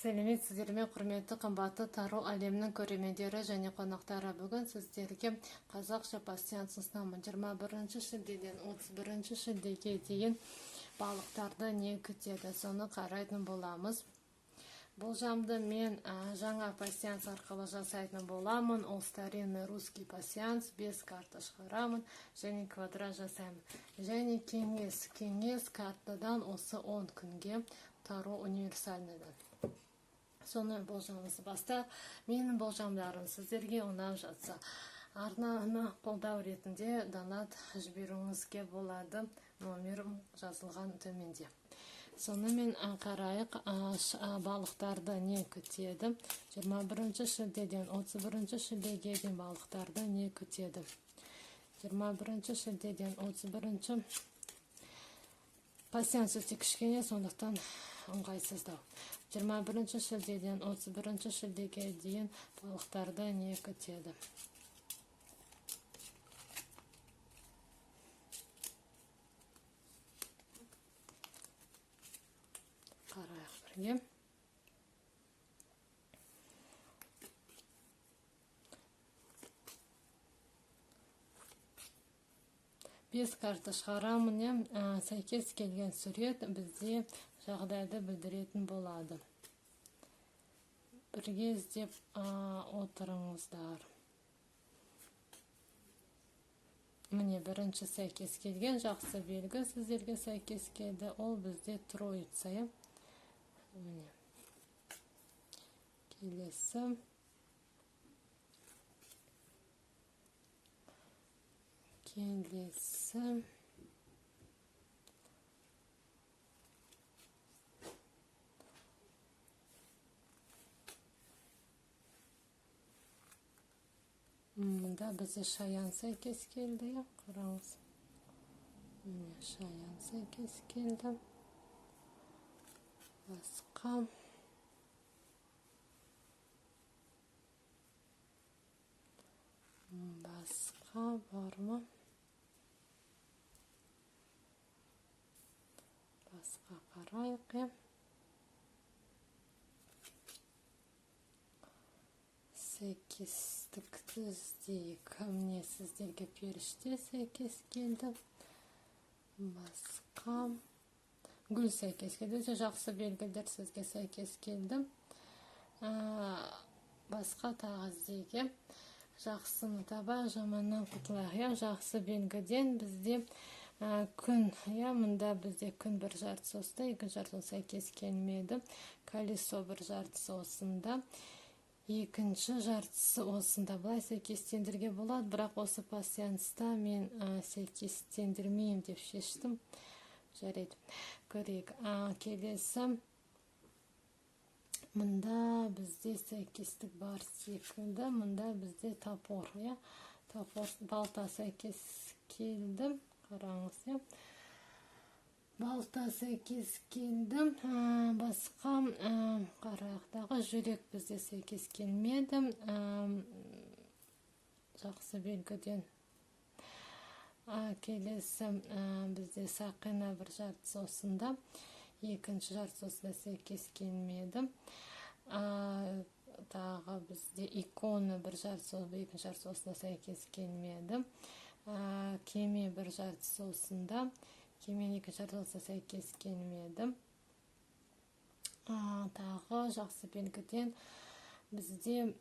Сәлеметсіздер ме, құрметті қымбатты Тару әлемнің көрермендері және қонақтары. Бүгін сіздерге қазақша пассианс ұсынамын. 21 шілдеден 31 шілдеге дейін балықтарды не күтеді, соны қарайтын боламыз. Болжамды мен жаңа пассианс арқылы жасайтын боламын. Ол старинный русский пассианс, 5 карта шығарамын және квадрат жасаймын. Және кеңес картадан осы 10 күнге Таро универсальныйдан. Соны болжамымызды бастап, менің болжамдарым сіздерге ұнап жатса, арнаны қолдау ретінде донат жіберуіңізге болады, номерім жазылған төменде. Сонымен қарайық, балықтарды не күтеді? 21 шілдеден 31 шілдеге дейін балықтарды не күтеді? 21 шілдеден 31 пассианс өте кішкене, сондықтан ыңғайсыздау. 21 шілдеден 31 шілдеге дейін балықтарды не күтеді? Қарайық бірге. Бес карта шығарамын, сәйкес келген сурет бізде жағдайды білдіретін болады. Бірге іздеп отырыңыздар. Міне бірінші сәйкес келген жақсы белгі сіздерге сәйкес келді. Ол бізде троица. Міне. Келесі. Мұнда бізде шаян сәйкес келді, қараңыз. Шаян сәйкес келді. Басқа бар ма? Басқа қарайық. Сәйкестікті іздейік. Міне сіздерге періште сәйкес келді. Басқа. Гүл сәйкес келді. Өте жақсы белгілер сізге сәйкес келді. Басқа тағы іздейік. Жақсыны таба, жаманнан құтылайық. Жақсы белгіден бізде күн. Мұнда бізде күн бір жартысы осында, екі жартысы сәйкес келмеді. Колесо бір жартысы осында. Екінші жартысы осында. Бұлай сәйкестендірге болады, бірақ осы пассианста мен сәйкестендірмеймін деп шештім. Жарайды. Көрейік. Келесі. Мұнда бізде сәйкестік бар секілді. Мұнда бізде топор. Топор, балта сәйкес келді. Қараңыз. Балта сәйкес келді. Басқа қараяқтағы жүрек бізде сәйкес келмеді. Жақсы белгіден. Келесі бізде сақина бір жартысы осында. Екінші жартысы осында сәйкес келмеді. Тағы бізде икона бір жартысы, екінші жартысы осында сәйкес келмеді. Кеме бір жартысы осында. Кемен екі жартысы сәйкес келмеді. Тағы жақсы белгіден бізде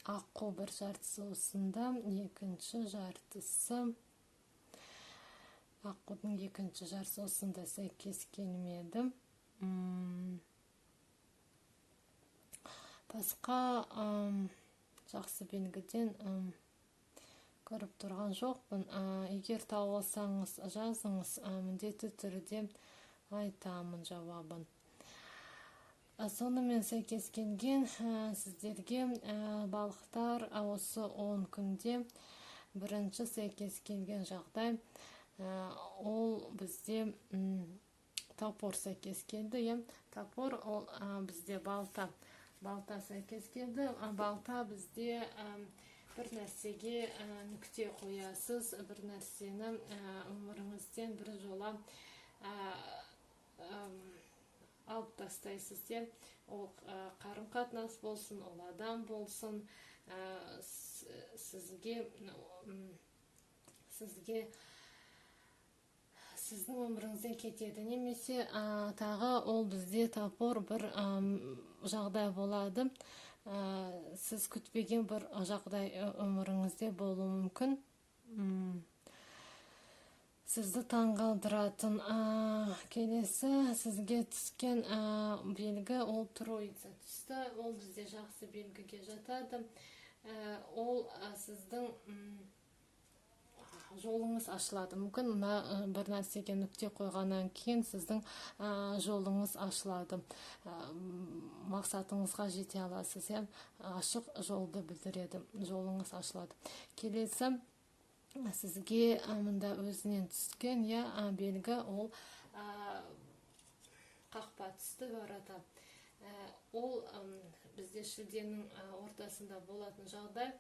аққу бір жартысы осында. Екінші жартысы. Аққудың екінші жартысы осында сәйкес келмеді. Басқа жақсы белгіден көріп тұрған жоқпын. Егер тауысаңыз, жазыңыз, міндетті түрде айтамын жауабын. Сонымен сәйкес келген сіздерге балықтар осы 10 күнде бірінші сәйкес келген жағдай. Ол бізде топор сәйкес келді. Топор ол бізде балта. Балта сәйкес келді. Балта бізде бір нәрсеге нүкте қоясыз, бір нәрсені өміріңізден бір жола алып тастайсыз. Ол қарым-қатынас болсын, ол адам болсын, сізге сіздің өміріңізден кетеді. Немесе тағы ол бізде тапор бір жағдай болады. Сіз күтпеген бір жағдай өміріңізде болуы мүмкін. Сізді таңғалдыратын. Келесі сізге түскен белгі ол троица түсті. Ол бізде жақсы белгіге жатады. Ол сіздің жолыңыз ашылады. Мүмкін бір нәрсеге нүкте қойғаннан кейін сіздің жолыңыз ашылады. Мақсатыңызға жете аласыз. Ашық жолды білдіреді. Жолыңыз ашылады. Келесі сізге мында өзінен түскен белгі ол қақпа түсті ворота. Ол бізде шілденің ортасында болатын жағдай.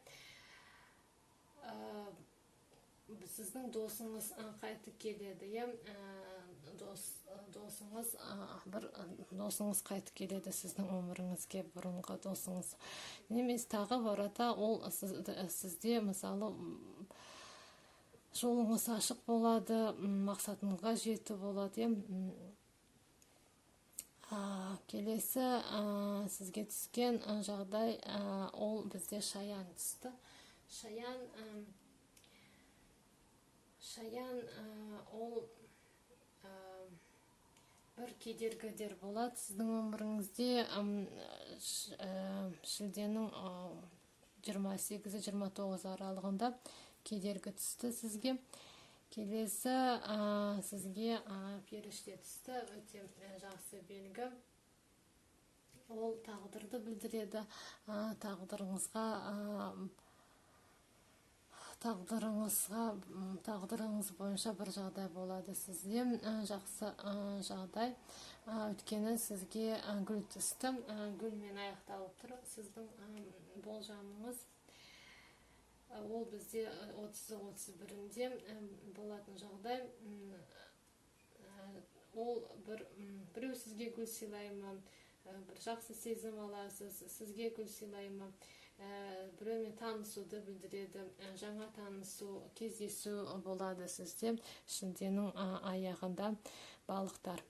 Сіздің досыңыз қайтып келеді. Досыңыз қайтып келеді сіздің өміріңізге, бұрынғы досыңыз. Немесе тағы ворота, ол сізде мысалы жолыңыз ашық болады, мақсатыңызға жету болады. Келесі сізге түскен жағдай ол бізде шаян түсті. Шаян ол бір кедергідер болады сіздің өміріңізде. Шілденің 28-29 аралығында кедергі түсті сізге. Келесі сізге періште түсті. Өте жақсы белгі. Ол тағдырды білдіреді. Тағдырыңыз бойынша бір жағдай болады сізде. Жақсы жағдай. Өткені сізге гүл түсті. Гүлмен аяқталып тұр сіздің болжамыңыз. Ол бізде 30-31-де болатын жағдай. Ол біреу сізге гүл сыйлаймы, бір жақсы сезім аласыз, сізге гүл сыйлаймы, біреумен танысуды білдіреді. Жаңа танысу, кездесу болады сізде шілденің аяғында, балықтар.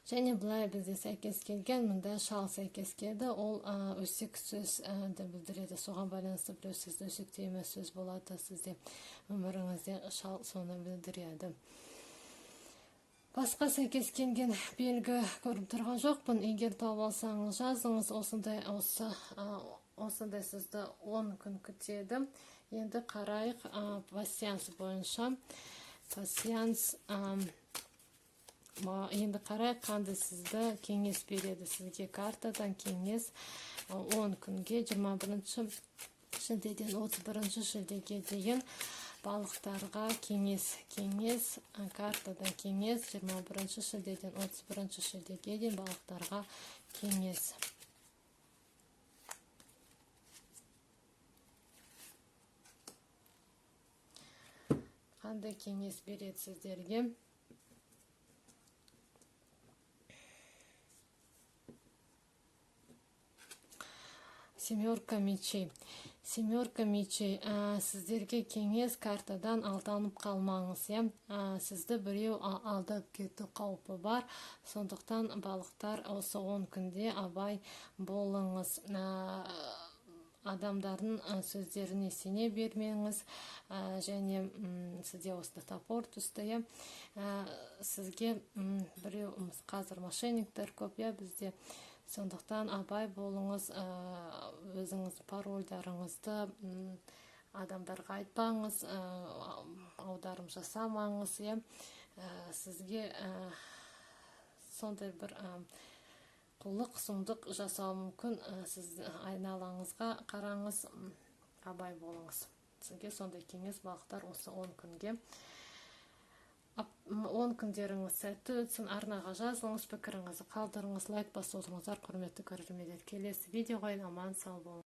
Және бұлай бізде сәйкес келген, мұнда шал сәйкес келді. Ол өсек сөзді білдіреді. Соған байланысты біреу сізді өсекте емес сөз болады сізде. Өміріңізде шал соны білдіреді. Басқа сәйкес келген белгі көріп тұрған жоқпын. Егер тауып алсаңыз жазыңыз. Осындай сізді 10 күн күтеді. Енді қарайық пассианс бойынша. Енді қарайық қандай сізді кеңес береді. Сізге картадан кеңес 10 күнге 21 шілдеден 31 шілдеге дейін балықтарға кеңес, картадан кеңес 21 шілдеден 31 шілдеге дейін балықтарға кеңес. Қандай кеңес береді сіздерге? Семерка мечей. Сіздерге кеңес картадан алданып қалмаңыз. Сізді біреу алдап кету қаупі бар. Сондықтан балықтар осы 10 күнде абай болыңыз. Адамдардың сөздеріне сене бермеңіз. Және сізде осында топор түсті. Сізге біреу қазір мошенниктер көп бізде. Сондықтан абай болыңыз, өзіңіз парольдарыңызды адамдарға айтпаңыз, аударым жасамаңыз. Сізге сондай бір қулық, сұмдық жасау мүмкін. Сіз айналаңызға қараңыз, абай болыңыз. Сізге сондай кеңес балықтар осы 10 күнге. 10 күндеріңіз сәтті өтсін. Арнаға жазылыңыз, пікіріңізді қалдырыңыз, лайк басып отырыңыздар, құрметті көрермендер. Келесі видеоға аман сау болыңыз.